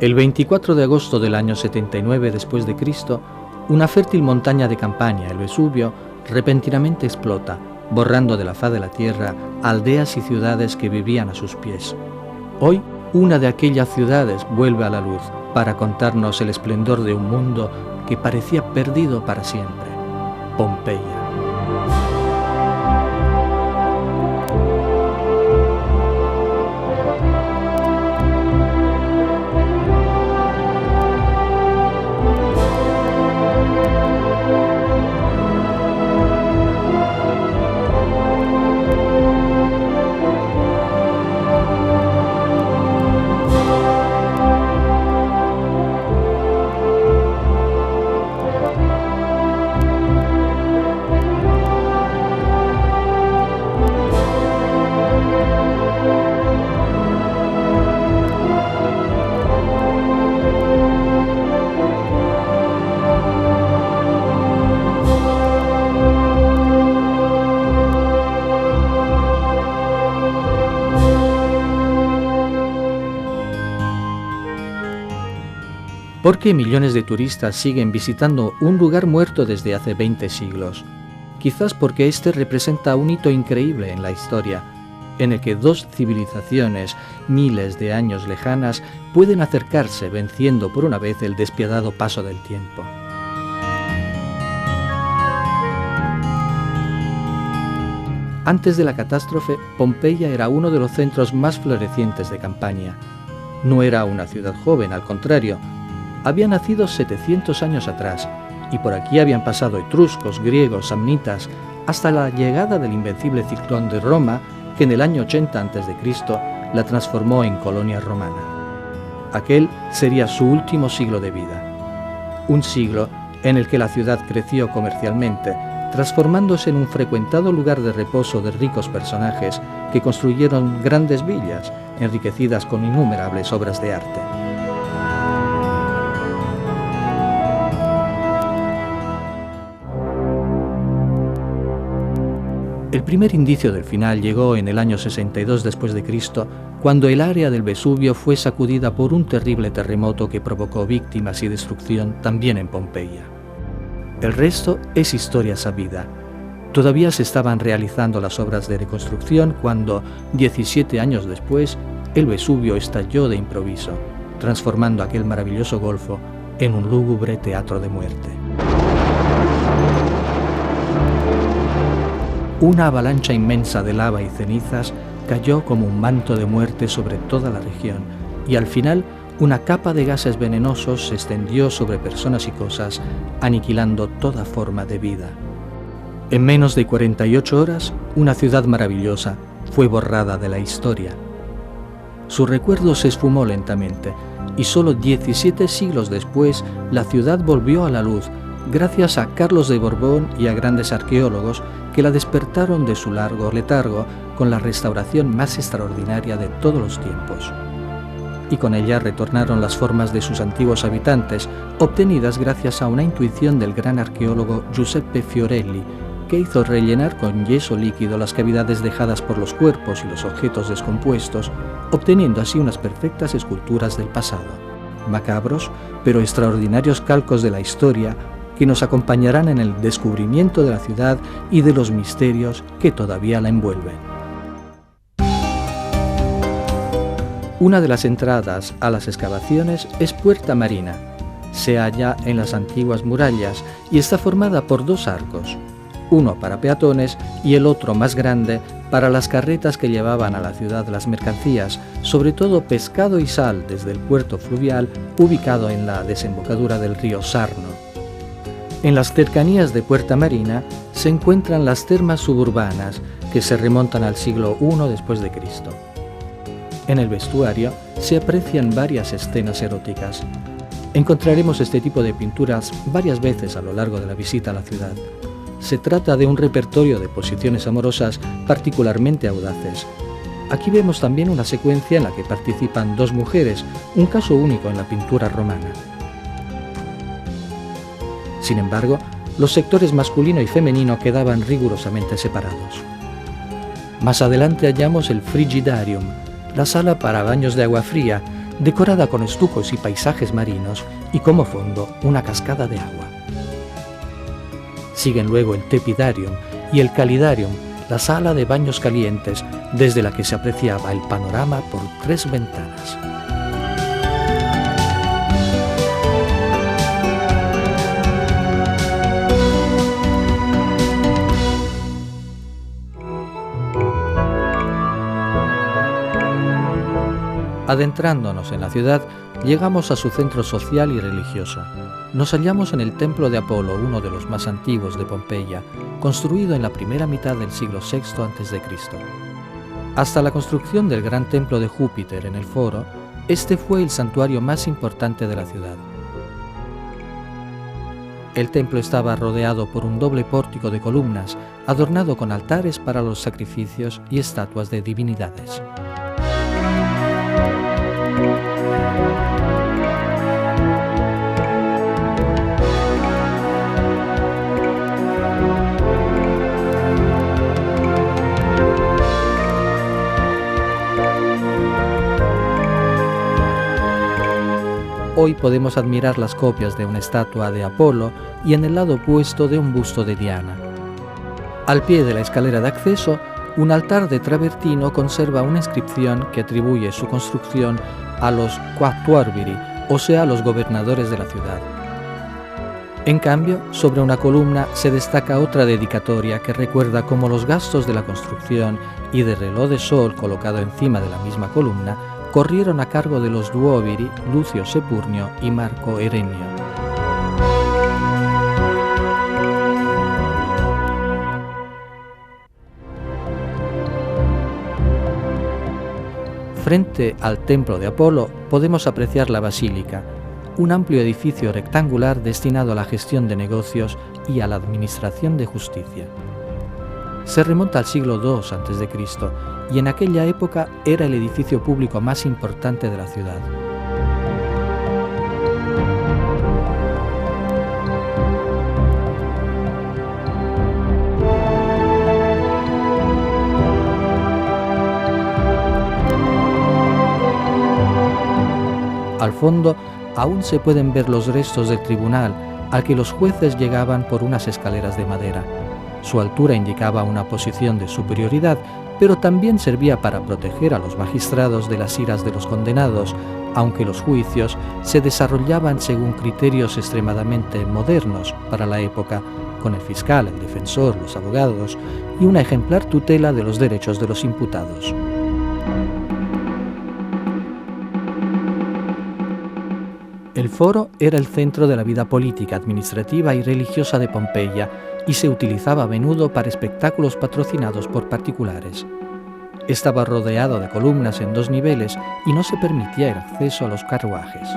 El 24 de agosto del año 79 después de Cristo, una fértil montaña de Campania, el Vesubio, repentinamente explota, borrando de la faz de la tierra aldeas y ciudades que vivían a sus pies. Hoy, una de aquellas ciudades vuelve a la luz para contarnos el esplendor de un mundo que parecía perdido para siempre: Pompeya. ¿Por qué millones de turistas siguen visitando un lugar muerto desde hace 20 siglos? Quizás porque este representa un hito increíble en la historia, en el que dos civilizaciones, miles de años lejanas, pueden acercarse venciendo por una vez el despiadado paso del tiempo. Antes de la catástrofe, Pompeya era uno de los centros más florecientes de Campania. No era una ciudad joven, al contrario. Había nacido 700 años atrás, y por aquí habían pasado etruscos, griegos, samnitas, hasta la llegada del invencible ciclón de Roma, que en el año 80 a.C. la transformó en colonia romana. Aquel sería su último siglo de vida. Un siglo en el que la ciudad creció comercialmente, transformándose en un frecuentado lugar de reposo de ricos personajes que construyeron grandes villas, enriquecidas con innumerables obras de arte. El primer indicio del final llegó en el año 62 después de Cristo, cuando el área del Vesubio fue sacudida por un terrible terremoto que provocó víctimas y destrucción también en Pompeya. El resto es historia sabida. Todavía se estaban realizando las obras de reconstrucción cuando, 17 años después, el Vesubio estalló de improviso, transformando aquel maravilloso golfo en un lúgubre teatro de muerte. Una avalancha inmensa de lava y cenizas cayó como un manto de muerte sobre toda la región, y al final una capa de gases venenosos se extendió sobre personas y cosas, aniquilando toda forma de vida. En menos de 48 horas, una ciudad maravillosa fue borrada de la historia. Su recuerdo se esfumó lentamente, y solo 17 siglos después la ciudad volvió a la luz, gracias a Carlos de Borbón y a grandes arqueólogos que la despertaron de su largo letargo con la restauración más extraordinaria de todos los tiempos. Y con ella retornaron las formas de sus antiguos habitantes, obtenidas gracias a una intuición del gran arqueólogo Giuseppe Fiorelli, que hizo rellenar con yeso líquido las cavidades dejadas por los cuerpos y los objetos descompuestos, obteniendo así unas perfectas esculturas del pasado. Macabros, pero extraordinarios calcos de la historia, que nos acompañarán en el descubrimiento de la ciudad y de los misterios que todavía la envuelven. Una de las entradas a las excavaciones es Puerta Marina. Se halla en las antiguas murallas y está formada por dos arcos, uno para peatones y el otro más grande para las carretas que llevaban a la ciudad las mercancías, sobre todo pescado y sal, desde el puerto fluvial ubicado en la desembocadura del río Sarno. En las cercanías de Puerta Marina se encuentran las termas suburbanas, que se remontan al siglo I después de Cristo. En el vestuario se aprecian varias escenas eróticas. Encontraremos este tipo de pinturas varias veces a lo largo de la visita a la ciudad. Se trata de un repertorio de posiciones amorosas particularmente audaces. Aquí vemos también una secuencia en la que participan dos mujeres, un caso único en la pintura romana. Sin embargo, los sectores masculino y femenino quedaban rigurosamente separados. Más adelante hallamos el Frigidarium, la sala para baños de agua fría, decorada con estucos y paisajes marinos y como fondo una cascada de agua. Siguen luego el Tepidarium y el Calidarium, la sala de baños calientes desde la que se apreciaba el panorama por 3 ventanas. Adentrándonos en la ciudad, llegamos a su centro social y religioso. Nos hallamos en el templo de Apolo, uno de los más antiguos de Pompeya, construido en la primera mitad del siglo VI a.C. Hasta la construcción del gran templo de Júpiter en el Foro, este fue el santuario más importante de la ciudad. El templo estaba rodeado por un doble pórtico de columnas, adornado con altares para los sacrificios y estatuas de divinidades. Hoy podemos admirar las copias de una estatua de Apolo y en el lado opuesto de un busto de Diana. Al pie de la escalera de acceso, un altar de travertino conserva una inscripción que atribuye su construcción a los Quatuorbiri, o sea, los gobernadores de la ciudad. En cambio, sobre una columna se destaca otra dedicatoria que recuerda cómo los gastos de la construcción y del reloj de sol colocado encima de la misma columna corrieron a cargo de los Duoviri Lucio Sepurnio y Marco Erenio. Frente al templo de Apolo podemos apreciar la basílica, un amplio edificio rectangular destinado a la gestión de negocios y a la administración de justicia. Se remonta al siglo II a.C. y en aquella época era el edificio público más importante de la ciudad. Al fondo aún se pueden ver los restos del tribunal al que los jueces llegaban por unas escaleras de madera. Su altura indicaba una posición de superioridad, pero también servía para proteger a los magistrados de las iras de los condenados, aunque los juicios se desarrollaban según criterios extremadamente modernos para la época, con el fiscal, el defensor, los abogados y una ejemplar tutela de los derechos de los imputados. El foro era el centro de la vida política, administrativa y religiosa de Pompeya y se utilizaba a menudo para espectáculos patrocinados por particulares. Estaba rodeado de columnas en 2 niveles y no se permitía el acceso a los carruajes.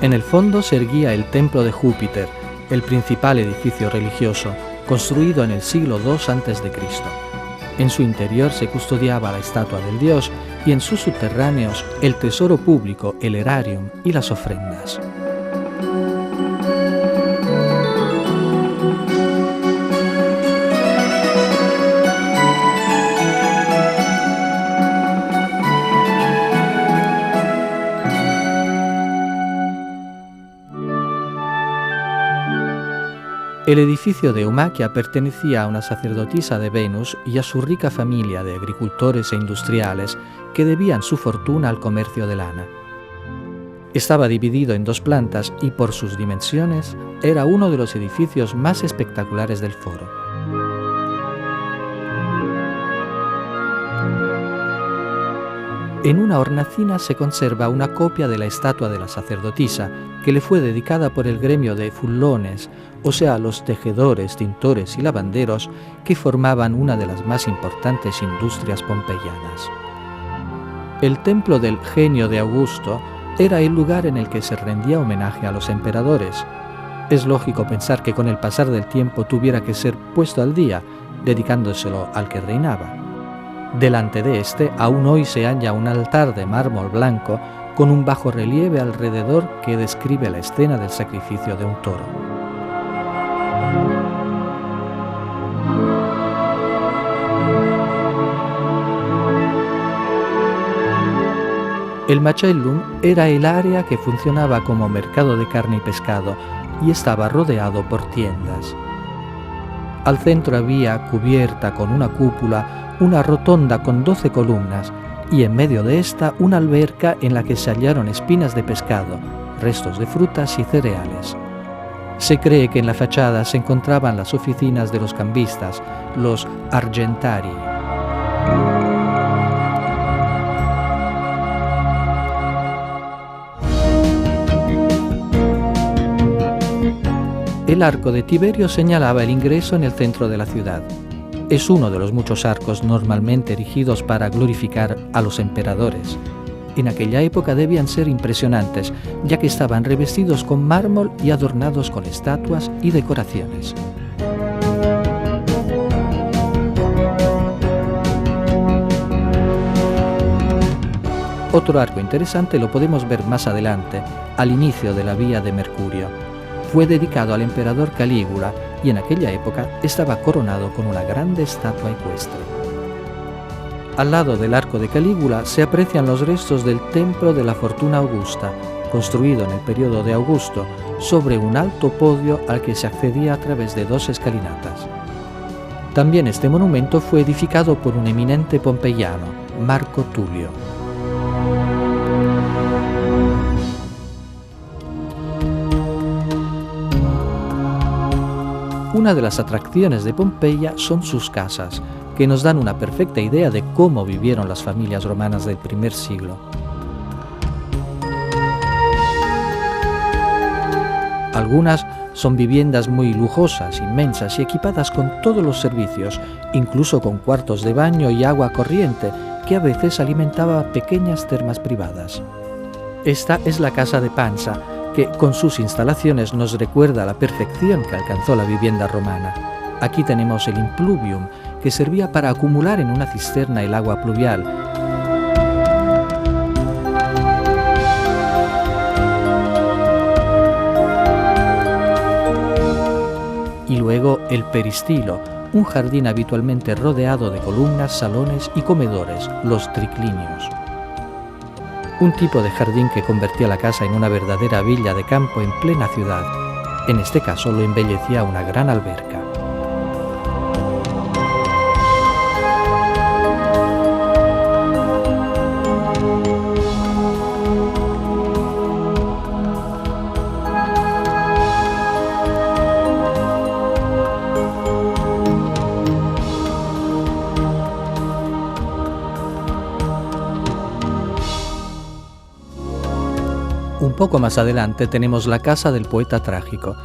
En el fondo se erguía el templo de Júpiter, el principal edificio religioso, construido en el siglo II a.C. En su interior se custodiaba la estatua del dios y en sus subterráneos el tesoro público, el erarium y las ofrendas. El edificio de Eumaquia pertenecía a una sacerdotisa de Venus y a su rica familia de agricultores e industriales que debían su fortuna al comercio de lana. Estaba dividido en 2 plantas y por sus dimensiones era uno de los edificios más espectaculares del foro. En una hornacina se conserva una copia de la estatua de la sacerdotisa que le fue dedicada por el gremio de fullones, o sea, los tejedores, tintores y lavanderos que formaban una de las más importantes industrias pompeyanas. El templo del genio de Augusto era el lugar en el que se rendía homenaje a los emperadores. Es lógico pensar que con el pasar del tiempo tuviera que ser puesto al día, dedicándoselo al que reinaba. Delante de este, aún hoy se halla un altar de mármol blanco con un bajo relieve alrededor que describe la escena del sacrificio de un toro. El Macellum era el área que funcionaba como mercado de carne y pescado y estaba rodeado por tiendas. Al centro había, cubierta con una cúpula, una rotonda con 12 columnas y en medio de esta una alberca en la que se hallaron espinas de pescado, restos de frutas y cereales. Se cree que en la fachada se encontraban las oficinas de los cambistas, los argentarii. El arco de Tiberio señalaba el ingreso en el centro de la ciudad. Es uno de los muchos arcos normalmente erigidos para glorificar a los emperadores. En aquella época debían ser impresionantes, ya que estaban revestidos con mármol y adornados con estatuas y decoraciones. Otro arco interesante lo podemos ver más adelante, al inicio de la Vía de Mercurio. Fue dedicado al emperador Calígula y en aquella época estaba coronado con una grande estatua ecuestre. Al lado del arco de Calígula se aprecian los restos del Templo de la Fortuna Augusta, construido en el periodo de Augusto, sobre un alto podio al que se accedía a través de 2 escalinatas. También este monumento fue edificado por un eminente pompeyano, Marco Tulio. Una de las atracciones de Pompeya son sus casas, que nos dan una perfecta idea de cómo vivieron las familias romanas del primer siglo. Algunas son viviendas muy lujosas, inmensas y equipadas con todos los servicios, incluso con cuartos de baño y agua corriente, que a veces alimentaba pequeñas termas privadas. Esta es la casa de Pansa, que con sus instalaciones nos recuerda a la perfección que alcanzó la vivienda romana. Aquí tenemos el impluvium, que servía para acumular en una cisterna el agua pluvial. Y luego el peristilo, un jardín habitualmente rodeado de columnas, salones y comedores, los triclinios. Un tipo de jardín que convertía la casa en una verdadera villa de campo en plena ciudad. En este caso lo embellecía una gran alberca. Un poco más adelante tenemos la casa del poeta trágico,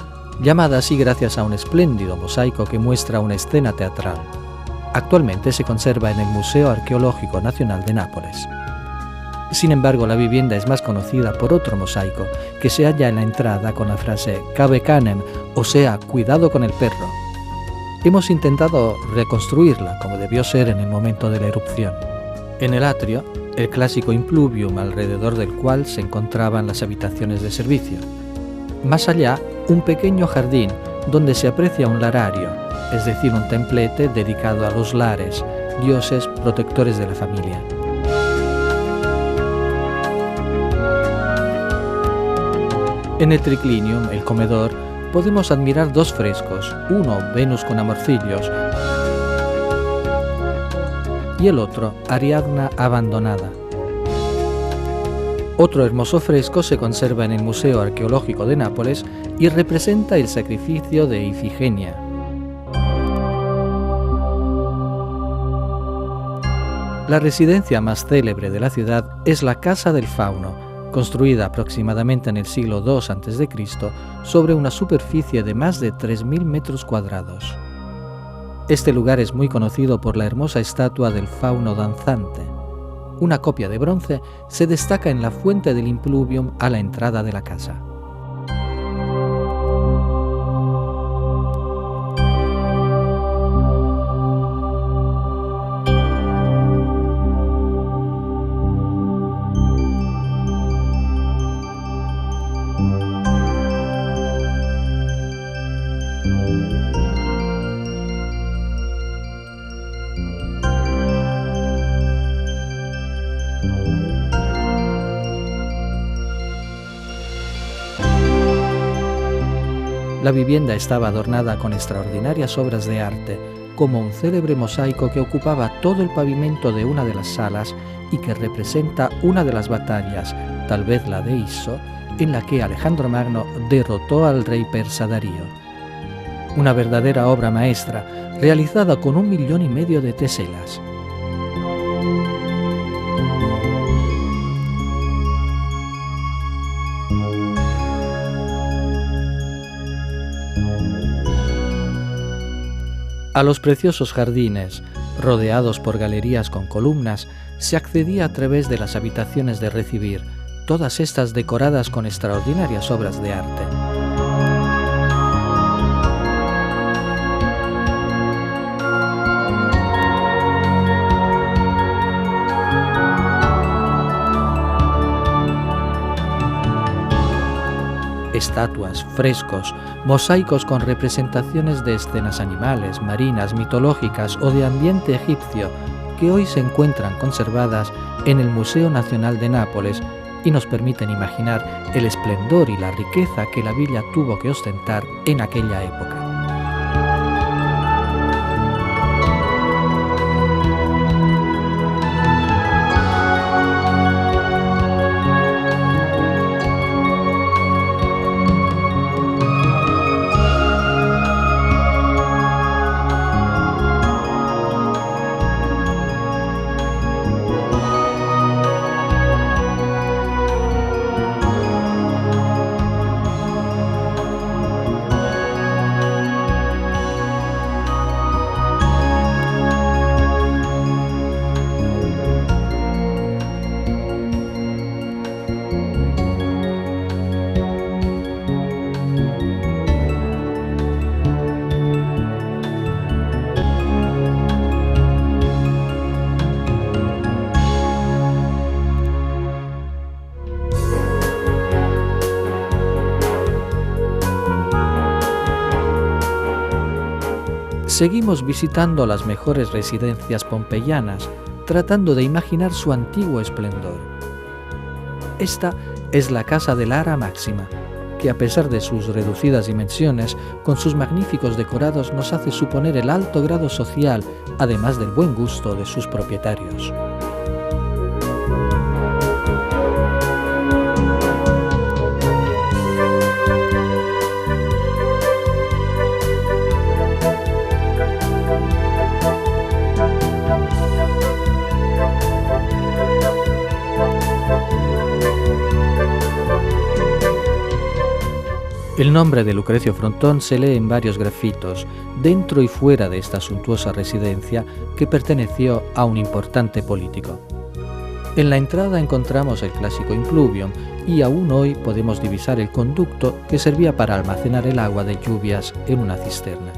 llamada así gracias a un espléndido mosaico que muestra una escena teatral. Actualmente se conserva en el Museo Arqueológico Nacional de Nápoles. Sin embargo, la vivienda es más conocida por otro mosaico, que se halla en la entrada con la frase «Cave canem», o sea, «cuidado con el perro». Hemos intentado reconstruirla como debió ser en el momento de la erupción. En el atrio, el clásico impluvium alrededor del cual se encontraban las habitaciones de servicio. Más allá, un pequeño jardín donde se aprecia un larario, es decir, un templete dedicado a los lares, dioses protectores de la familia. En el triclinium, el comedor, podemos admirar 2 frescos, uno Venus con amorcillos y el otro Ariadna abandonada. Otro hermoso fresco se conserva en el Museo Arqueológico de Nápoles y representa el sacrificio de Ifigenia. La residencia más célebre de la ciudad es la Casa del Fauno, construida aproximadamente en el siglo II a.C. sobre una superficie de más de 3.000 metros cuadrados. Este lugar es muy conocido por la hermosa estatua del fauno danzante. Una copia de bronce se destaca en la fuente del impluvium a la entrada de la casa. La vivienda estaba adornada con extraordinarias obras de arte, como un célebre mosaico que ocupaba todo el pavimento de una de las salas y que representa una de las batallas, tal vez la de Iso, en la que Alejandro Magno derrotó al rey persa Darío. Una verdadera obra maestra, realizada con 1,5 millones de teselas. A los preciosos jardines, rodeados por galerías con columnas, se accedía a través de las habitaciones de recibir, todas estas decoradas con extraordinarias obras de arte. Estatuas, frescos, mosaicos con representaciones de escenas animales, marinas, mitológicas o de ambiente egipcio que hoy se encuentran conservadas en el Museo Nacional de Nápoles y nos permiten imaginar el esplendor y la riqueza que la villa tuvo que ostentar en aquella época. Seguimos visitando las mejores residencias pompeyanas, tratando de imaginar su antiguo esplendor. Esta es la Casa de Lara Máxima, que a pesar de sus reducidas dimensiones, con sus magníficos decorados nos hace suponer el alto grado social, además del buen gusto de sus propietarios. El nombre de Lucrecio Frontón se lee en varios grafitos, dentro y fuera de esta suntuosa residencia que perteneció a un importante político. En la entrada encontramos el clásico impluvium y aún hoy podemos divisar el conducto que servía para almacenar el agua de lluvias en una cisterna.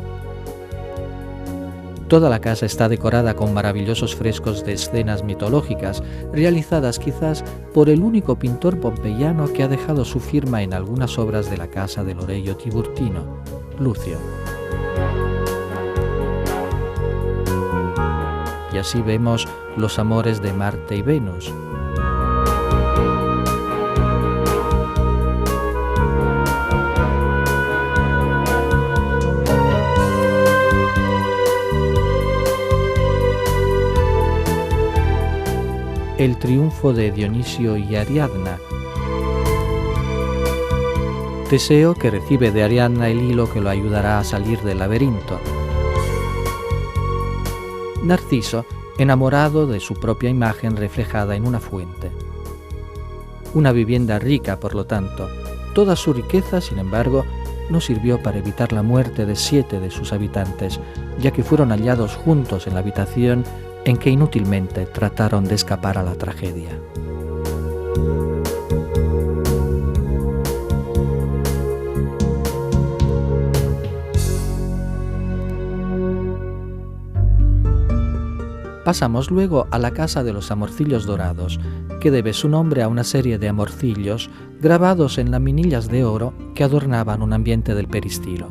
Toda la casa está decorada con maravillosos frescos de escenas mitológicas, realizadas quizás por el único pintor pompeyano que ha dejado su firma en algunas obras de la casa del Orello Tiburtino, Lucio. Y así vemos los amores de Marte y Venus. el triunfo de Dionisio y Ariadna. Teseo, que recibe de Ariadna el hilo que lo ayudará a salir del laberinto. Narciso, enamorado de su propia imagen reflejada en una fuente. Una vivienda rica, por lo tanto. Toda su riqueza, sin embargo, no sirvió para evitar la muerte de 7 de sus habitantes, ya que fueron hallados juntos en la habitación en que inútilmente trataron de escapar a la tragedia. Pasamos luego a la Casa de los Amorcillos Dorados, que debe su nombre a una serie de amorcillos grabados en laminillas de oro que adornaban un ambiente del peristilo.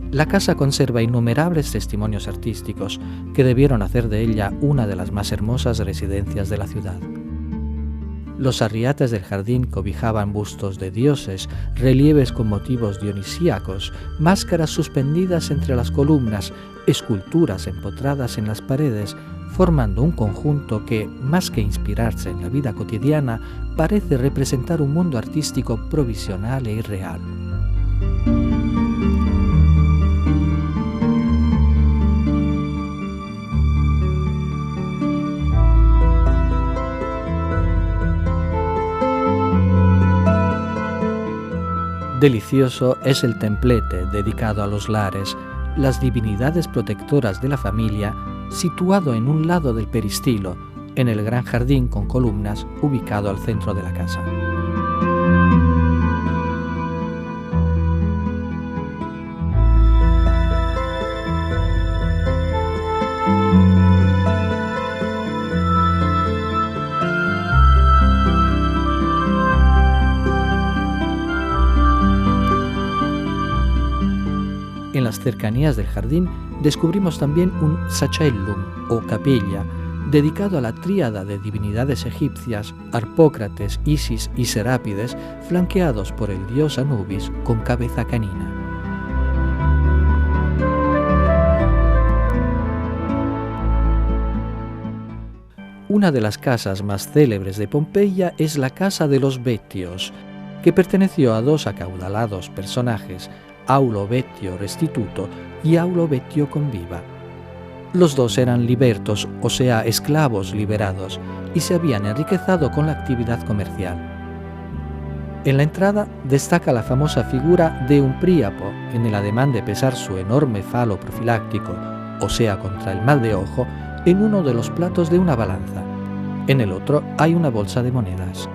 La casa conserva innumerables testimonios artísticos que debieron hacer de ella una de las más hermosas residencias de la ciudad. Los arriates del jardín cobijaban bustos de dioses, relieves con motivos dionisíacos, máscaras suspendidas entre las columnas, esculturas empotradas en las paredes, formando un conjunto que, más que inspirarse en la vida cotidiana, parece representar un mundo artístico provisional e irreal. Delicioso es el templete dedicado a los lares, las divinidades protectoras de la familia, situado en un lado del peristilo, en el gran jardín con columnas ubicado al centro de la casa. En las cercanías del jardín descubrimos también un sacellum o capilla dedicado a la tríada de divinidades egipcias, Harpócrates, Isis y Serápides, flanqueados por el dios Anubis con cabeza canina. Una de las casas más célebres de Pompeya es la Casa de los Betios, que perteneció a 2 acaudalados personajes, Aulo Betio Restituto y Aulo Betio Conviva. Los 2 eran libertos, o sea, esclavos liberados, y se habían enriquecido con la actividad comercial. En la entrada destaca la famosa figura de un príapo en el ademán de pesar su enorme falo profiláctico, o sea, contra el mal de ojo, en uno de los platos de una balanza. En el otro hay una bolsa de monedas.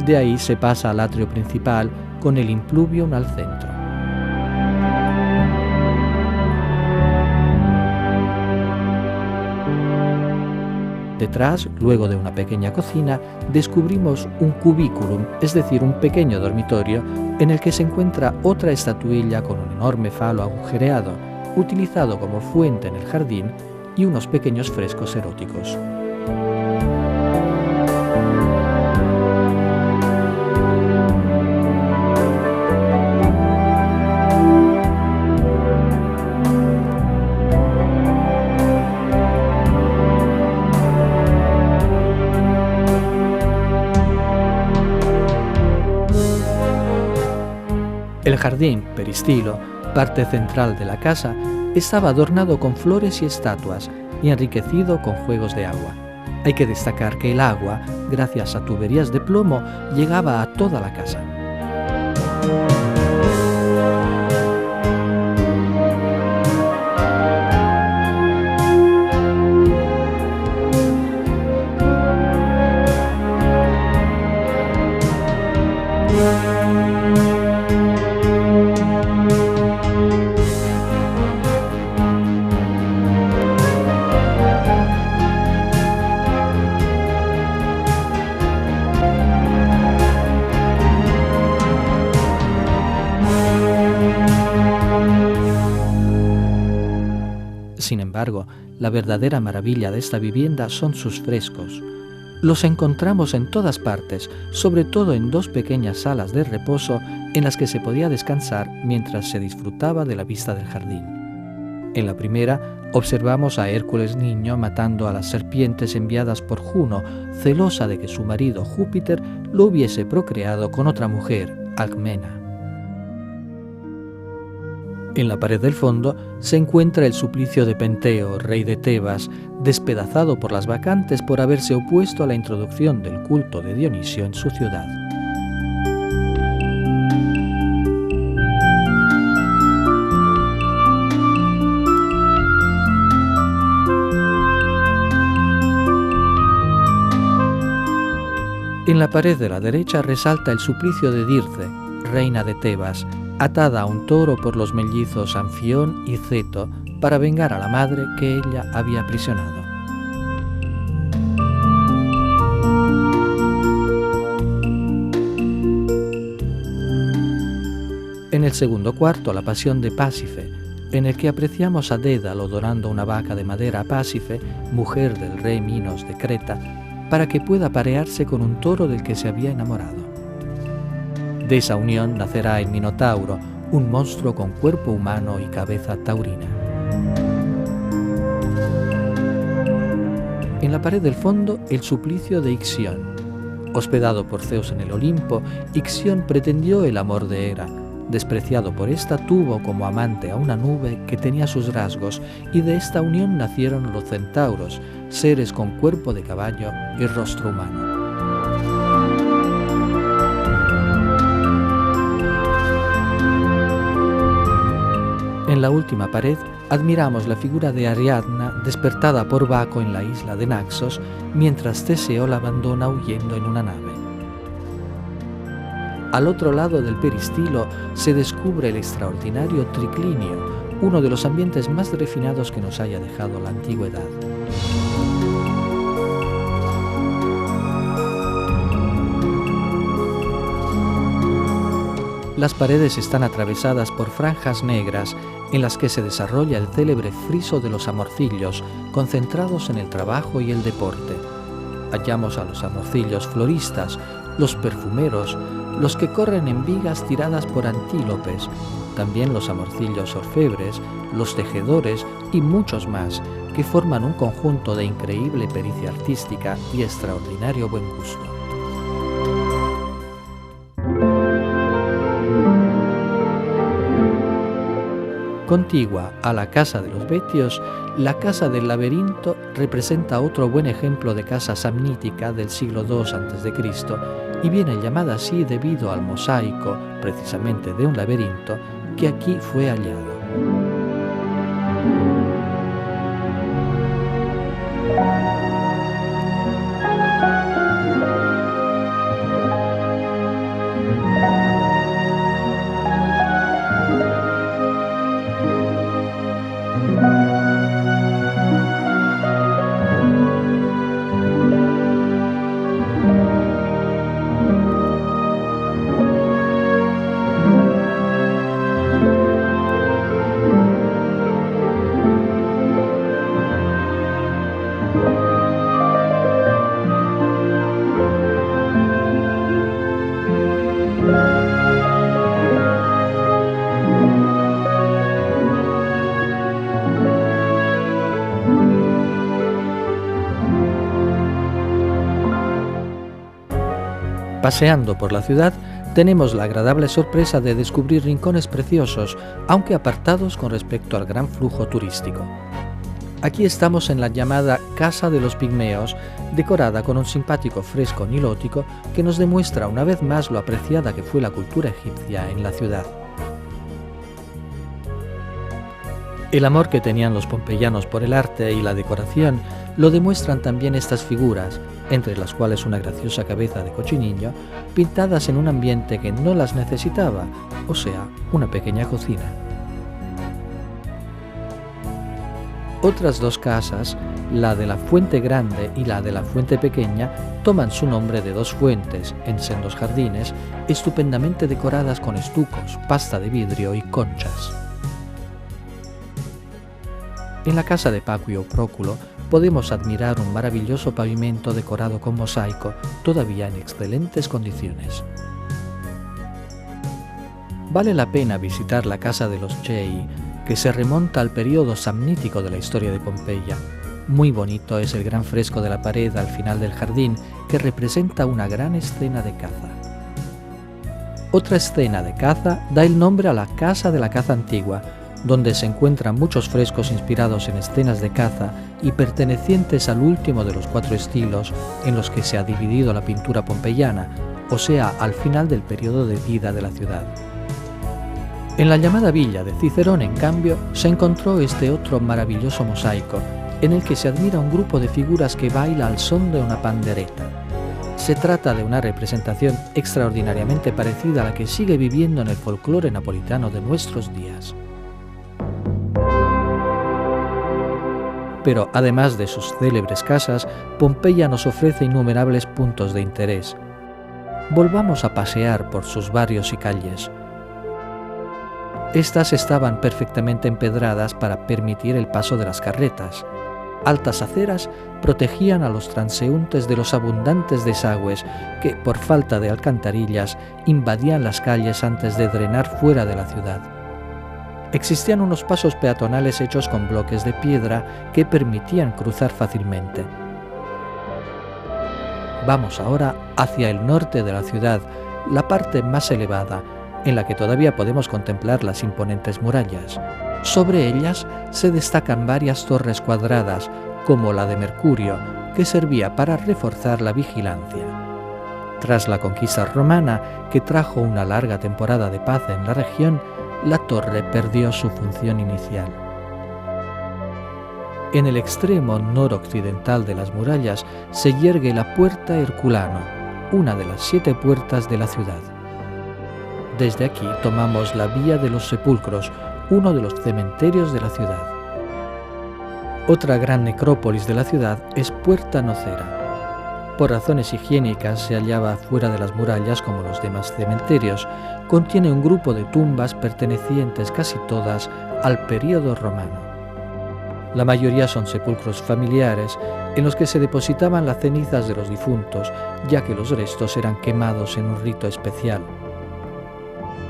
De ahí se pasa al atrio principal, con el impluvium al centro. Detrás, luego de una pequeña cocina, descubrimos un cubículum, es decir, un pequeño dormitorio, en el que se encuentra otra estatuilla con un enorme falo agujereado, utilizado como fuente en el jardín, y unos pequeños frescos eróticos. El jardín, peristilo, parte central de la casa, estaba adornado con flores y estatuas y enriquecido con juegos de agua. Hay que destacar que el agua, gracias a tuberías de plomo, llegaba a toda la casa. Sin embargo, la verdadera maravilla de esta vivienda son sus frescos. Los encontramos en todas partes, sobre todo en 2 pequeñas salas de reposo en las que se podía descansar mientras se disfrutaba de la vista del jardín. En la primera, observamos a Hércules niño matando a las serpientes enviadas por Juno, celosa de que su marido Júpiter lo hubiese procreado con otra mujer, Alcmena. En la pared del fondo se encuentra el suplicio de Penteo, rey de Tebas, despedazado por las bacantes por haberse opuesto a la introducción del culto de Dionisio en su ciudad. En la pared de la derecha resalta el suplicio de Dirce, reina de Tebas, atada a un toro por los mellizos Anfión y Ceto para vengar a la madre que ella había aprisionado. En el segundo cuarto, la Pasión de Pásife, en el que apreciamos a Dédalo donando una vaca de madera a Pásife, mujer del rey Minos de Creta, para que pueda parearse con un toro del que se había enamorado. De esa unión nacerá el Minotauro, un monstruo con cuerpo humano y cabeza taurina. En la pared del fondo, el suplicio de Ixión. Hospedado por Zeus en el Olimpo, Ixión pretendió el amor de Hera. Despreciado por esta, tuvo como amante a una nube que tenía sus rasgos, y de esta unión nacieron los centauros, seres con cuerpo de caballo y rostro humano. En la última pared admiramos la figura de Ariadna despertada por Baco en la isla de Naxos, mientras Teseo la abandona huyendo en una nave. Al otro lado del peristilo se descubre el extraordinario triclinio, uno de los ambientes más refinados que nos haya dejado la antigüedad. Las paredes están atravesadas por franjas negras en las que se desarrolla el célebre friso de los amorcillos, concentrados en el trabajo y el deporte. Hallamos a los amorcillos floristas, los perfumeros, los que corren en vigas tiradas por antílopes, también los amorcillos orfebres, los tejedores y muchos más, que forman un conjunto de increíble pericia artística y extraordinario buen gusto. Contigua a la casa de los Betios, la casa del laberinto representa otro buen ejemplo de casa samnítica del siglo II a.C. y viene llamada así debido al mosaico, precisamente de un laberinto, que aquí fue hallado. Paseando por la ciudad, tenemos la agradable sorpresa de descubrir rincones preciosos, aunque apartados con respecto al gran flujo turístico. Aquí estamos en la llamada Casa de los Pigmeos, decorada con un simpático fresco nilótico que nos demuestra una vez más lo apreciada que fue la cultura egipcia en la ciudad. El amor que tenían los pompeyanos por el arte y la decoración lo demuestran también estas figuras, entre las cuales una graciosa cabeza de cochinillo, pintadas en un ambiente que no las necesitaba, o sea, una pequeña cocina. Otras dos casas, la de la Fuente Grande y la de la Fuente Pequeña, toman su nombre de dos fuentes en sendos jardines, estupendamente decoradas con estucos, pasta de vidrio y conchas. En la casa de Paquio Próculo podemos admirar un maravilloso pavimento decorado con mosaico, todavía en excelentes condiciones. Vale la pena visitar la casa de los Chei, que se remonta al periodo samnítico de la historia de Pompeya. Muy bonito es el gran fresco de la pared al final del jardín, que representa una gran escena de caza. Otra escena de caza da el nombre a la Casa de la Caza Antigua, donde se encuentran muchos frescos inspirados en escenas de caza y pertenecientes al último de los 4 estilos en los que se ha dividido la pintura pompeyana, o sea, al final del periodo de vida de la ciudad. En la llamada villa de Cicerón, en cambio, se encontró este otro maravilloso mosaico, en el que se admira un grupo de figuras que baila al son de una pandereta. Se trata de una representación extraordinariamente parecida a la que sigue viviendo en el folclore napolitano de nuestros días. Pero además de sus célebres casas, Pompeya nos ofrece innumerables puntos de interés. Volvamos a pasear por sus barrios y calles. Estas estaban perfectamente empedradas para permitir el paso de las carretas. Altas aceras protegían a los transeúntes de los abundantes desagües que, por falta de alcantarillas, invadían las calles antes de drenar fuera de la ciudad. Existían unos pasos peatonales hechos con bloques de piedra que permitían cruzar fácilmente. Vamos ahora hacia el norte de la ciudad, la parte más elevada, en la que todavía podemos contemplar las imponentes murallas. Sobre ellas se destacan varias torres cuadradas, como la de Mercurio, que servía para reforzar la vigilancia. Tras la conquista romana, que trajo una larga temporada de paz en la región, la torre perdió su función inicial. En el extremo noroccidental de las murallas se yergue la Puerta Herculano, una de las 7 puertas de la ciudad. Desde aquí tomamos la Vía de los Sepulcros, uno de los cementerios de la ciudad. Otra gran necrópolis de la ciudad es Puerta Nocera. Por razones higiénicas se hallaba fuera de las murallas como los demás cementerios. Contiene un grupo de tumbas pertenecientes casi todas al período romano. La mayoría son sepulcros familiares en los que se depositaban las cenizas de los difuntos, ya que los restos eran quemados en un rito especial.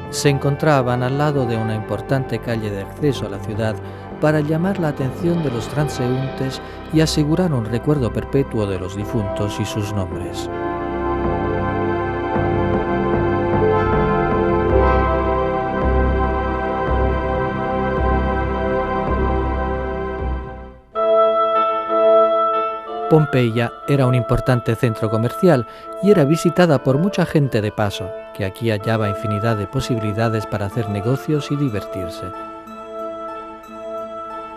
Se encontraban al lado de una importante calle de acceso a la ciudad para llamar la atención de los transeúntes y asegurar un recuerdo perpetuo de los difuntos y sus nombres. Pompeya era un importante centro comercial y era visitada por mucha gente de paso, que aquí hallaba infinidad de posibilidades para hacer negocios y divertirse.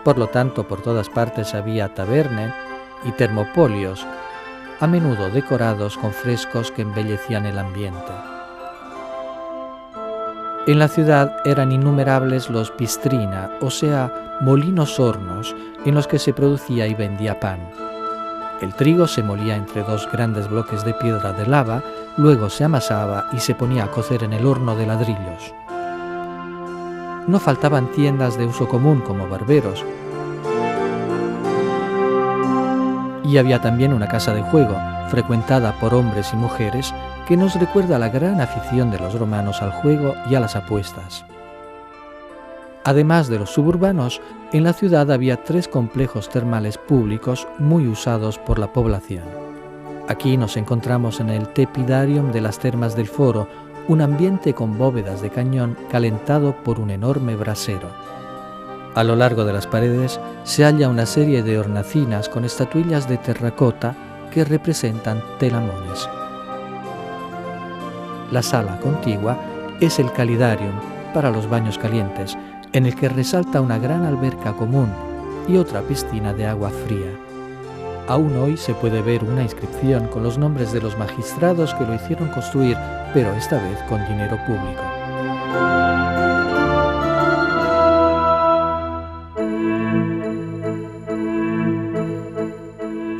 Por lo tanto, por todas partes había tabernas y termopolios, a menudo decorados con frescos que embellecían el ambiente. En la ciudad eran innumerables los pistrina, o sea, molinos hornos, en los que se producía y vendía pan. El trigo se molía entre 2 grandes bloques de piedra de lava, luego se amasaba y se ponía a cocer en el horno de ladrillos. No faltaban tiendas de uso común como barberos, y había también una casa de juego, frecuentada por hombres y mujeres, que nos recuerda la gran afición de los romanos al juego y a las apuestas. Además de los suburbanos, en la ciudad había 3 complejos termales públicos muy usados por la población. Aquí nos encontramos en el Tepidarium de las Termas del Foro, un ambiente con bóvedas de cañón calentado por un enorme brasero. A lo largo de las paredes se halla una serie de hornacinas con estatuillas de terracota que representan telamones. La sala contigua es el Calidarium para los baños calientes, en el que resalta una gran alberca común y otra piscina de agua fría. Aún hoy se puede ver una inscripción con los nombres de los magistrados que lo hicieron construir, pero esta vez con dinero público.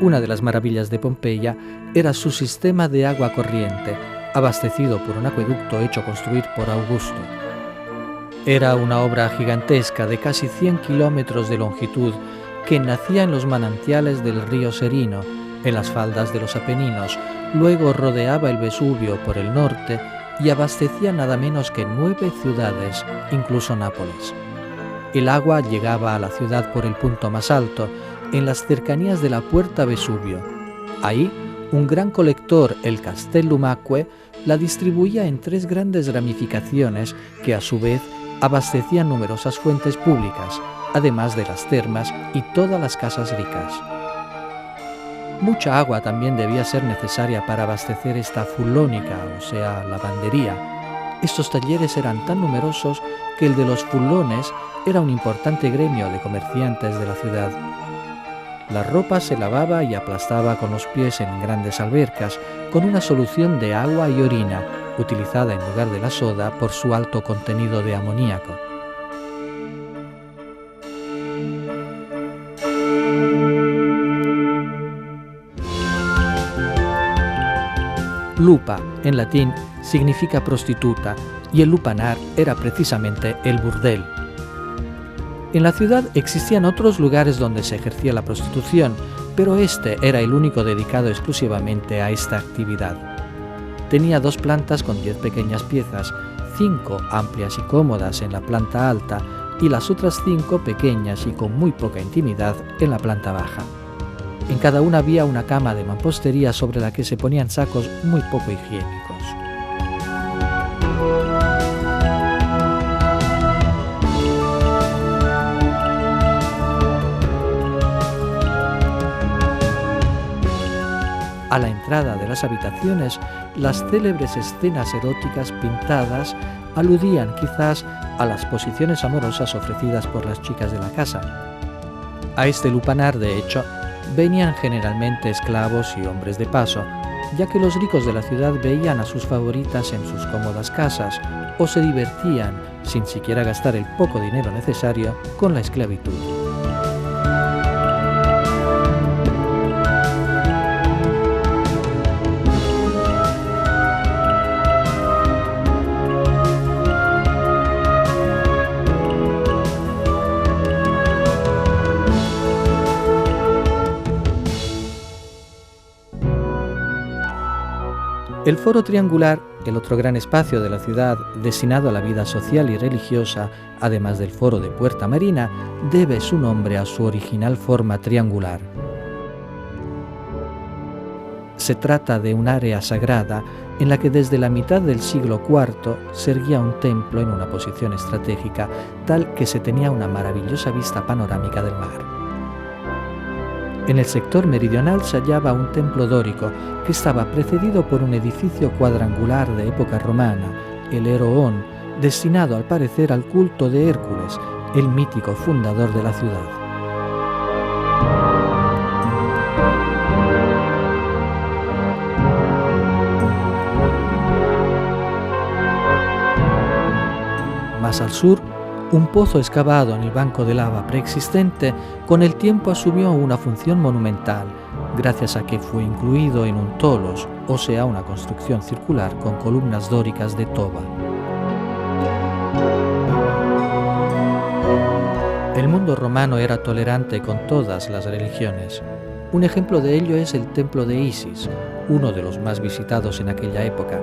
Una de las maravillas de Pompeya era su sistema de agua corriente, abastecido por un acueducto hecho construir por Augusto. Era una obra gigantesca de casi 100 kilómetros de longitud que nacía en los manantiales del río Serino, en las faldas de los Apeninos, luego rodeaba el Vesubio por el norte y abastecía nada menos que 9 ciudades, incluso Nápoles. El agua llegaba a la ciudad por el punto más alto, en las cercanías de la Puerta Vesubio. Ahí, un gran colector, el Castellumacque, la distribuía en 3 grandes ramificaciones que a su vez abastecían numerosas fuentes públicas, además de las termas y todas las casas ricas. Mucha agua también debía ser necesaria para abastecer esta fulónica, o sea, lavandería. Estos talleres eran tan numerosos que el de los fulones era un importante gremio de comerciantes de la ciudad. La ropa se lavaba y aplastaba con los pies en grandes albercas, con una solución de agua y orina, utilizada en lugar de la soda por su alto contenido de amoníaco. Lupa, en latín, significa prostituta, y el lupanar era precisamente el burdel. En la ciudad existían otros lugares donde se ejercía la prostitución, pero este era el único dedicado exclusivamente a esta actividad. Tenía 2 plantas con 10 pequeñas piezas, 5 amplias y cómodas en la planta alta y las otras 5 pequeñas y con muy poca intimidad en la planta baja. En cada una había una cama de mampostería sobre la que se ponían sacos muy poco higiénicos. A la entrada de las habitaciones, las célebres escenas eróticas pintadas aludían quizás a las posiciones amorosas ofrecidas por las chicas de la casa. A este lupanar, de hecho, venían generalmente esclavos y hombres de paso, ya que los ricos de la ciudad veían a sus favoritas en sus cómodas casas o se divertían, sin siquiera gastar el poco dinero necesario, con la esclavitud. El Foro Triangular, el otro gran espacio de la ciudad destinado a la vida social y religiosa, además del Foro de Puerta Marina, debe su nombre a su original forma triangular. Se trata de un área sagrada en la que desde la mitad del siglo IV se erguía un templo en una posición estratégica tal que se tenía una maravillosa vista panorámica del mar. En el sector meridional se hallaba un templo dórico que estaba precedido por un edificio cuadrangular de época romana, el Heroón, destinado al parecer al culto de Hércules, el mítico fundador de la ciudad. Más al sur, un pozo excavado en el banco de lava preexistente con el tiempo asumió una función monumental, gracias a que fue incluido en un tolos, o sea, una construcción circular con columnas dóricas de toba. El mundo romano era tolerante con todas las religiones. Un ejemplo de ello es el templo de Isis, uno de los más visitados en aquella época.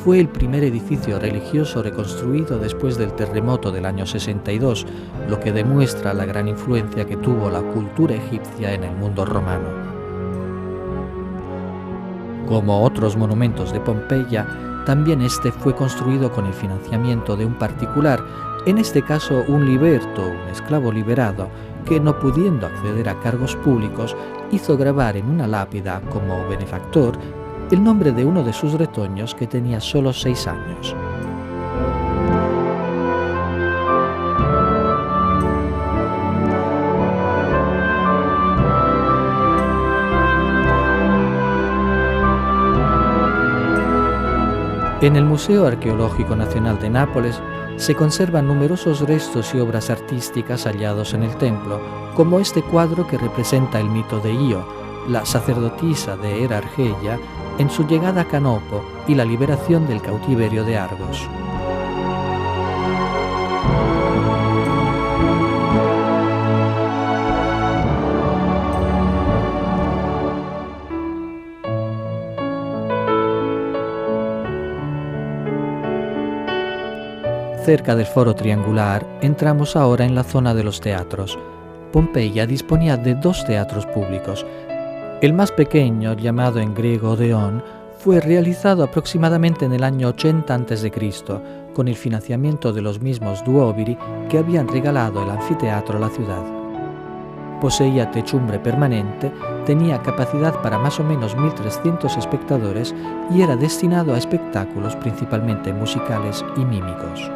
Fue el primer edificio religioso reconstruido después del terremoto del año 62, lo que demuestra la gran influencia que tuvo la cultura egipcia en el mundo romano. Como otros monumentos de Pompeya, también este fue construido con el financiamiento de un particular, en este caso un liberto, un esclavo liberado, que no pudiendo acceder a cargos públicos, hizo grabar en una lápida como benefactor el nombre de uno de sus retoños que tenía solo 6 años. En el Museo Arqueológico Nacional de Nápoles se conservan numerosos restos y obras artísticas hallados en el templo, como este cuadro que representa el mito de Io, la sacerdotisa de Hera Argelia, en su llegada a Canopo y la liberación del cautiverio de Argos. Cerca del foro triangular, entramos ahora en la zona de los teatros. Pompeya disponía de 2 teatros públicos. El más pequeño, llamado en griego Odeón, fue realizado aproximadamente en el año 80 a.C., con el financiamiento de los mismos duóbiri que habían regalado el anfiteatro a la ciudad. Poseía techumbre permanente, tenía capacidad para más o menos 1.300 espectadores y era destinado a espectáculos principalmente musicales y mímicos.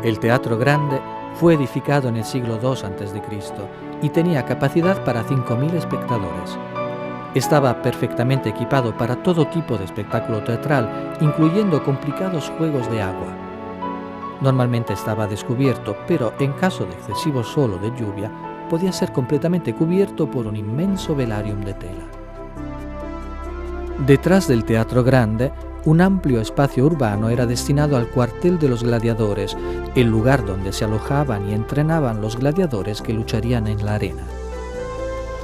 El Teatro Grande fue edificado en el siglo II a.C. y tenía capacidad para 5.000 espectadores. Estaba perfectamente equipado para todo tipo de espectáculo teatral, incluyendo complicados juegos de agua. Normalmente estaba descubierto, pero en caso de excesivo sol o de lluvia, podía ser completamente cubierto por un inmenso velarium de tela. Detrás del Teatro Grande, un amplio espacio urbano era destinado al cuartel de los gladiadores, el lugar donde se alojaban y entrenaban los gladiadores que lucharían en la arena.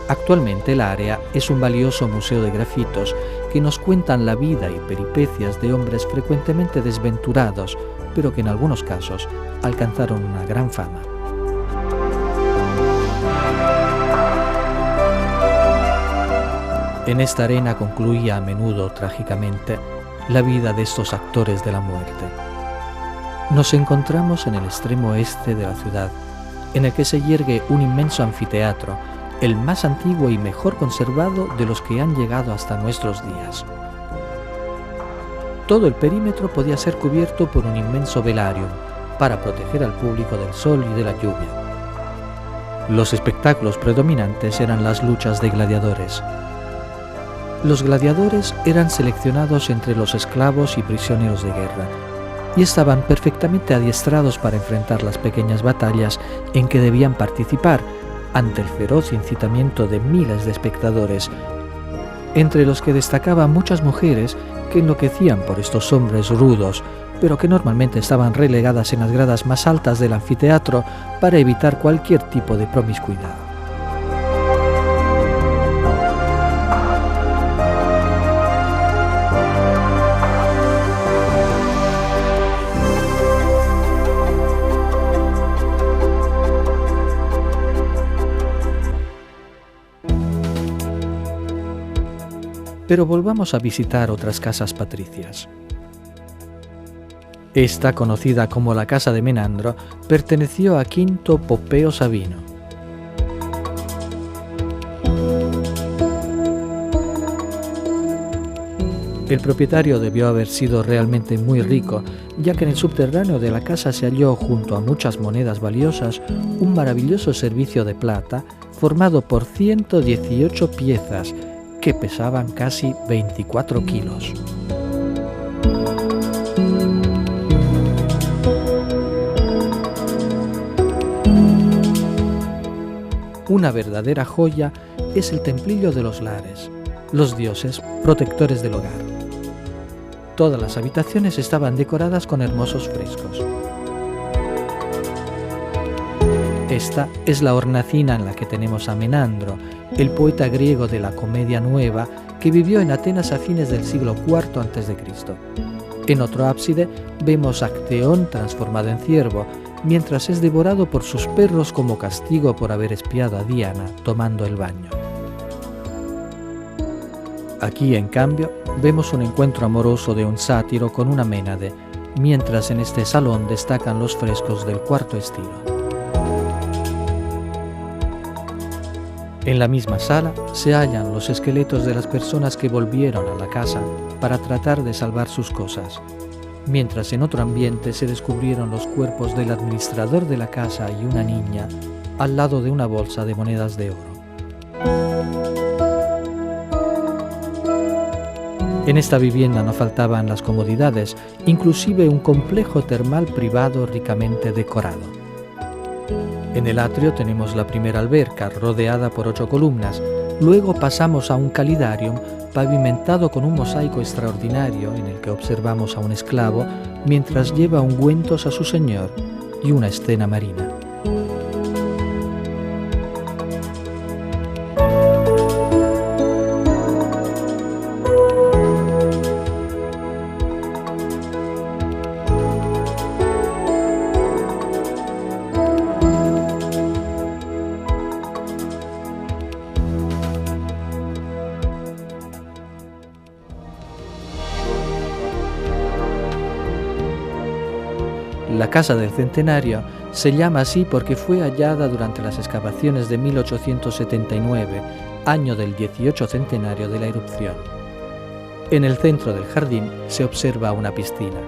Actualmente el área es un valioso museo de grafitos que nos cuentan la vida y peripecias de hombres frecuentemente desventurados, pero que en algunos casos alcanzaron una gran fama. En esta arena concluía a menudo, trágicamente, la vida de estos actores de la muerte. Nos encontramos en el extremo este de la ciudad, en el que se yergue un inmenso anfiteatro, el más antiguo y mejor conservado de los que han llegado hasta nuestros días. Todo el perímetro podía ser cubierto por un inmenso velarium para proteger al público del sol y de la lluvia. Los espectáculos predominantes eran las luchas de gladiadores. Los gladiadores eran seleccionados entre los esclavos y prisioneros de guerra y estaban perfectamente adiestrados para enfrentar las pequeñas batallas en que debían participar ante el feroz incitamiento de miles de espectadores, entre los que destacaban muchas mujeres que enloquecían por estos hombres rudos, pero que normalmente estaban relegadas en las gradas más altas del anfiteatro para evitar cualquier tipo de promiscuidad. Pero volvamos a visitar otras casas patricias. Esta, conocida como la Casa de Menandro, perteneció a Quinto Popeo Sabino. El propietario debió haber sido realmente muy rico, ya que en el subterráneo de la casa se halló, junto a muchas monedas valiosas, un maravilloso servicio de plata formado por 118 piezas, que pesaban casi 24 kilos. Una verdadera joya es el templillo de los lares, los dioses protectores del hogar. Todas las habitaciones estaban decoradas con hermosos frescos. Esta es la hornacina en la que tenemos a Menandro, el poeta griego de la Comedia Nueva que vivió en Atenas a fines del siglo IV a.C. En otro ábside vemos a Acteón transformado en ciervo, mientras es devorado por sus perros como castigo por haber espiado a Diana tomando el baño. Aquí, en cambio, vemos un encuentro amoroso de un sátiro con una Ménade, mientras en este salón destacan los frescos del cuarto estilo. En la misma sala se hallan los esqueletos de las personas que volvieron a la casa para tratar de salvar sus cosas, mientras en otro ambiente se descubrieron los cuerpos del administrador de la casa y una niña al lado de una bolsa de monedas de oro. En esta vivienda no faltaban las comodidades, inclusive un complejo termal privado ricamente decorado. En el atrio tenemos la primera alberca, rodeada por 8 columnas. Luego pasamos a un calidarium pavimentado con un mosaico extraordinario en el que observamos a un esclavo mientras lleva ungüentos a su señor y una escena marina. La Casa del Centenario se llama así porque fue hallada durante las excavaciones de 1879, año del 18 centenario de la erupción. En el centro del jardín se observa una piscina.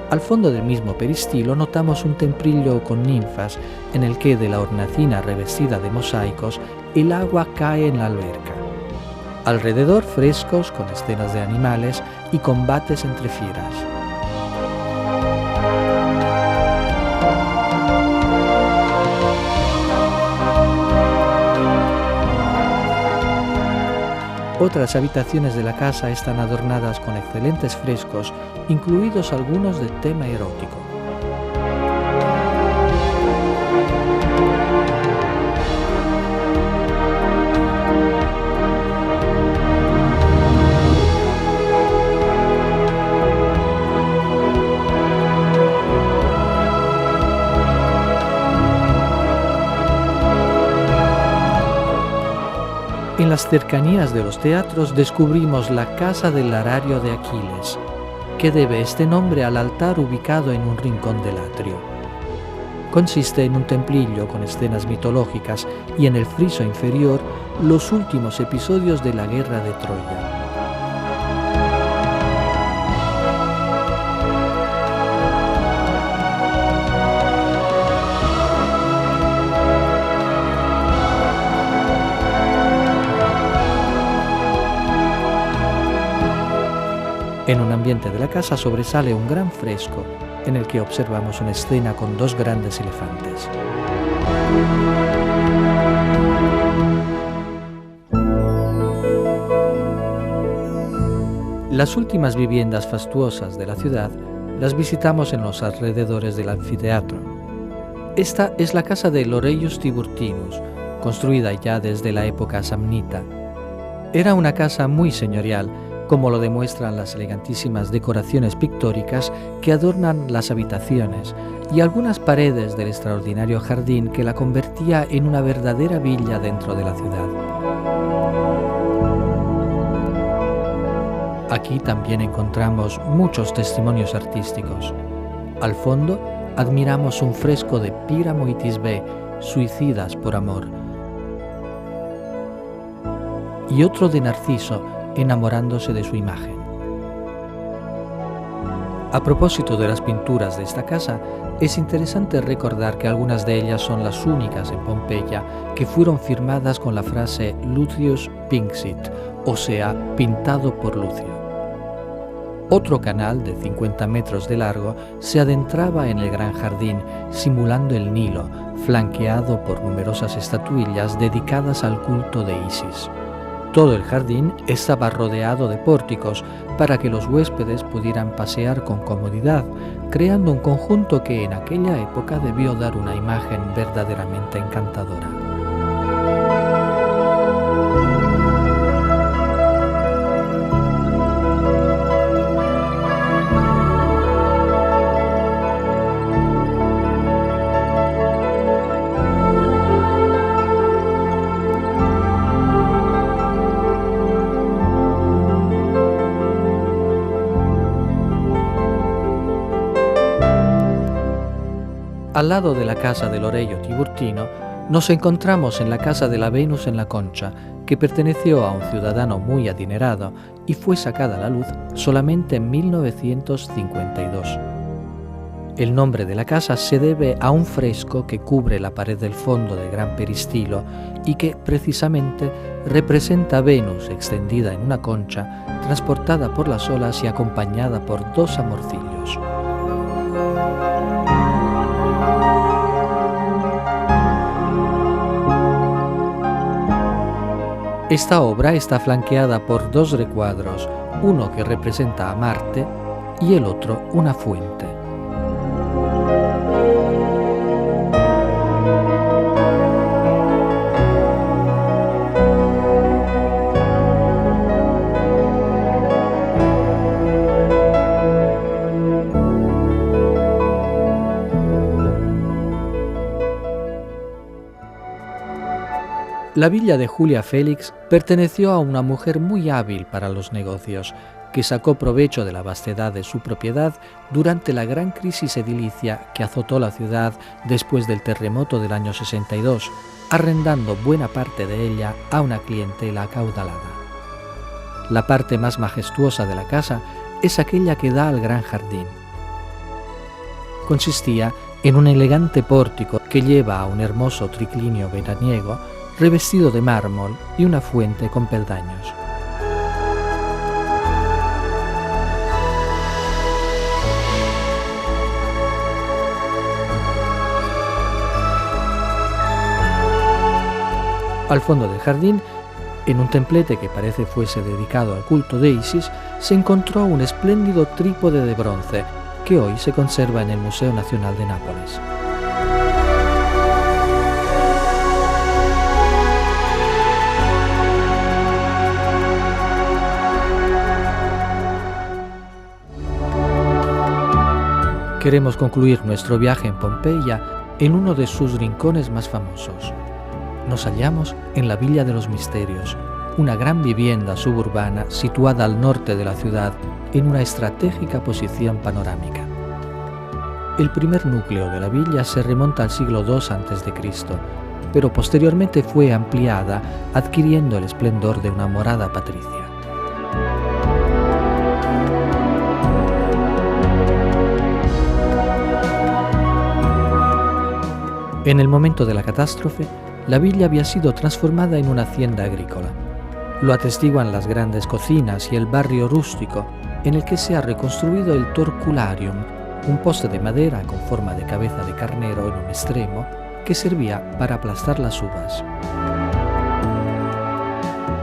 Al fondo del mismo peristilo notamos un temprillo con ninfas en el que, de la hornacina revestida de mosaicos, el agua cae en la alberca. Alrededor, frescos con escenas de animales y combates entre fieras. Otras habitaciones de la casa están adornadas con excelentes frescos, incluidos algunos de tema erótico. En las cercanías de los teatros descubrimos la Casa del Larario de Aquiles, que debe este nombre al altar ubicado en un rincón del atrio. Consiste en un templillo con escenas mitológicas y en el friso inferior los últimos episodios de la Guerra de Troya. En un ambiente de la casa sobresale un gran fresco en el que observamos una escena con 2 grandes elefantes. Las últimas viviendas fastuosas de la ciudad las visitamos en los alrededores del anfiteatro. Esta es la casa de Loreius Tiburtinus, construida ya desde la época samnita. Era una casa muy señorial, como lo demuestran las elegantísimas decoraciones pictóricas que adornan las habitaciones y algunas paredes del extraordinario jardín que la convertía en una verdadera villa dentro de la ciudad. Aquí también encontramos muchos testimonios artísticos. Al fondo admiramos un fresco de Píramo y Tisbe, suicidas por amor, y otro de Narciso, enamorándose de su imagen. A propósito de las pinturas de esta casa, es interesante recordar que algunas de ellas son las únicas en Pompeya que fueron firmadas con la frase Lucius Pinxit, o sea, pintado por Lucio. Otro canal de 50 metros de largo se adentraba en el gran jardín, simulando el Nilo, flanqueado por numerosas estatuillas dedicadas al culto de Isis. Todo el jardín estaba rodeado de pórticos para que los huéspedes pudieran pasear con comodidad, creando un conjunto que en aquella época debió dar una imagen verdaderamente encantadora. Al lado de la casa del Loreio Tiburtino, nos encontramos en la casa de la Venus en la Concha, que perteneció a un ciudadano muy adinerado y fue sacada a la luz solamente en 1952. El nombre de la casa se debe a un fresco que cubre la pared del fondo del gran peristilo y que precisamente representa a Venus extendida en una concha, transportada por las olas y acompañada por dos amorcillos. Esta obra está flanqueada por dos recuadros, uno que representa a Marte y el otro una fuente. La villa de Julia Félix perteneció a una mujer muy hábil para los negocios, que sacó provecho de la vastedad de su propiedad durante la gran crisis edilicia que azotó la ciudad después del terremoto del año 62, arrendando buena parte de ella a una clientela acaudalada. La parte más majestuosa de la casa es aquella que da al gran jardín. Consistía en un elegante pórtico que lleva a un hermoso triclinio veraniego revestido de mármol y una fuente con peldaños. Al fondo del jardín, en un templete que parece fuese dedicado al culto de Isis, se encontró un espléndido trípode de bronce que hoy se conserva en el Museo Nacional de Nápoles. Queremos concluir nuestro viaje en Pompeya en uno de sus rincones más famosos. Nos hallamos en la Villa de los Misterios, una gran vivienda suburbana situada al norte de la ciudad en una estratégica posición panorámica. El primer núcleo de la villa se remonta al siglo II a.C., pero posteriormente fue ampliada, adquiriendo el esplendor de una morada patricia. En el momento de la catástrofe, la villa había sido transformada en una hacienda agrícola. Lo atestiguan las grandes cocinas y el barrio rústico, en el que se ha reconstruido el torcularium, un poste de madera con forma de cabeza de carnero en un extremo, que servía para aplastar las uvas.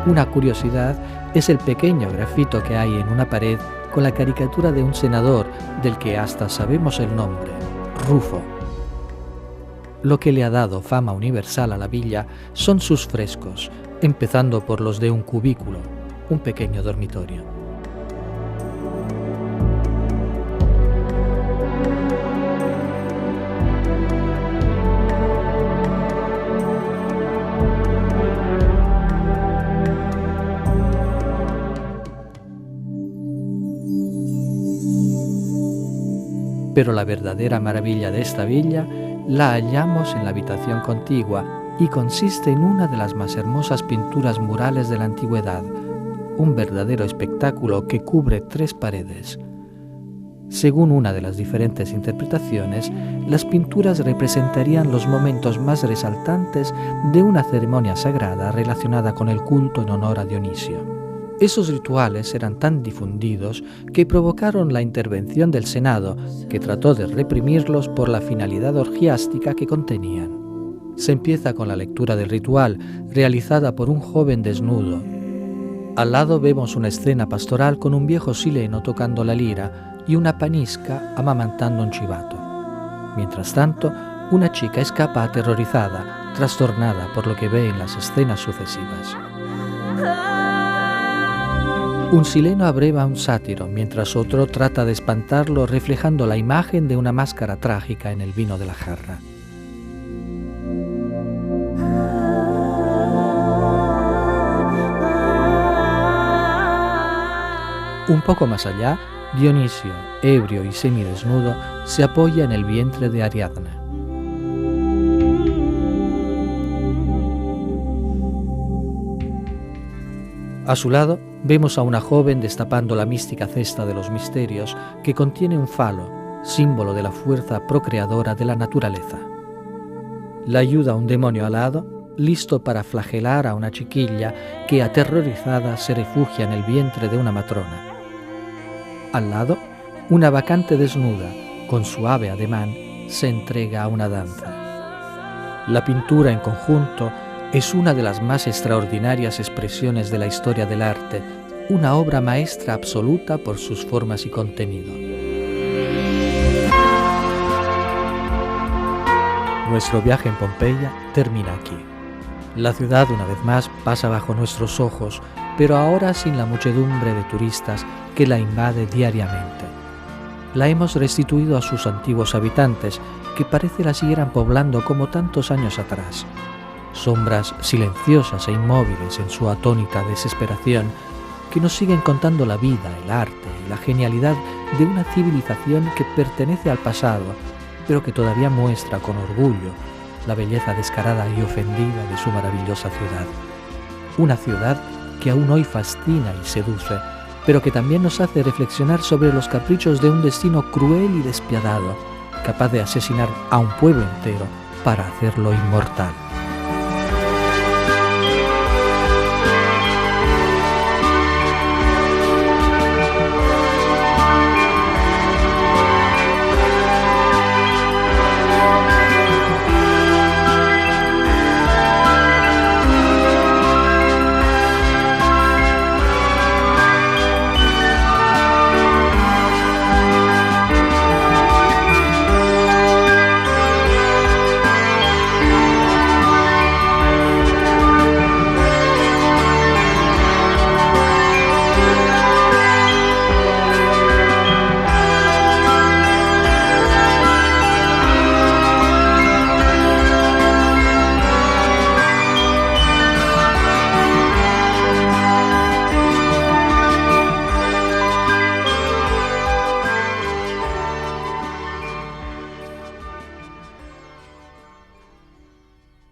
Una curiosidad es el pequeño grafito que hay en una pared con la caricatura de un senador del que hasta sabemos el nombre, Rufo. Lo que le ha dado fama universal a la villa son sus frescos, empezando por los de un cubículo, un pequeño dormitorio. Pero la verdadera maravilla de esta villa la hallamos en la habitación contigua y consiste en una de las más hermosas pinturas murales de la antigüedad, un verdadero espectáculo que cubre 3 paredes. Según una de las diferentes interpretaciones, las pinturas representarían los momentos más resaltantes de una ceremonia sagrada relacionada con el culto en honor a Dionisio. Esos rituales eran tan difundidos que provocaron la intervención del Senado, que trató de reprimirlos por la finalidad orgiástica que contenían. Se empieza con la lectura del ritual, realizada por un joven desnudo. Al lado vemos una escena pastoral con un viejo sileno tocando la lira y una panisca amamantando un chivato. Mientras tanto, una chica escapa aterrorizada, trastornada por lo que ve en las escenas sucesivas. Un sileno abreva a un sátiro, mientras otro trata de espantarlo reflejando la imagen de una máscara trágica en el vino de la jarra. Un poco más allá, Dionisio, ebrio y semidesnudo, se apoya en el vientre de Ariadna. A su lado, vemos a una joven destapando la mística cesta de los misterios que contiene un falo, símbolo de la fuerza procreadora de la naturaleza. La ayuda a un demonio alado, listo para flagelar a una chiquilla que aterrorizada se refugia en el vientre de una matrona. Al lado, una bacante desnuda, con suave ademán, se entrega a una danza. La pintura en conjunto es una de las más extraordinarias expresiones de la historia del arte, una obra maestra absoluta por sus formas y contenido. Nuestro viaje en Pompeya termina aquí. La ciudad, una vez más, pasa bajo nuestros ojos, pero ahora sin la muchedumbre de turistas que la invade diariamente. La hemos restituido a sus antiguos habitantes, que parece la siguieran poblando como tantos años atrás. Sombras silenciosas e inmóviles en su atónita desesperación, que nos siguen contando la vida, el arte y la genialidad de una civilización que pertenece al pasado, pero que todavía muestra con orgullo la belleza descarada y ofendida de su maravillosa ciudad. Una ciudad que aún hoy fascina y seduce, pero que también nos hace reflexionar sobre los caprichos de un destino cruel y despiadado, capaz de asesinar a un pueblo entero para hacerlo inmortal.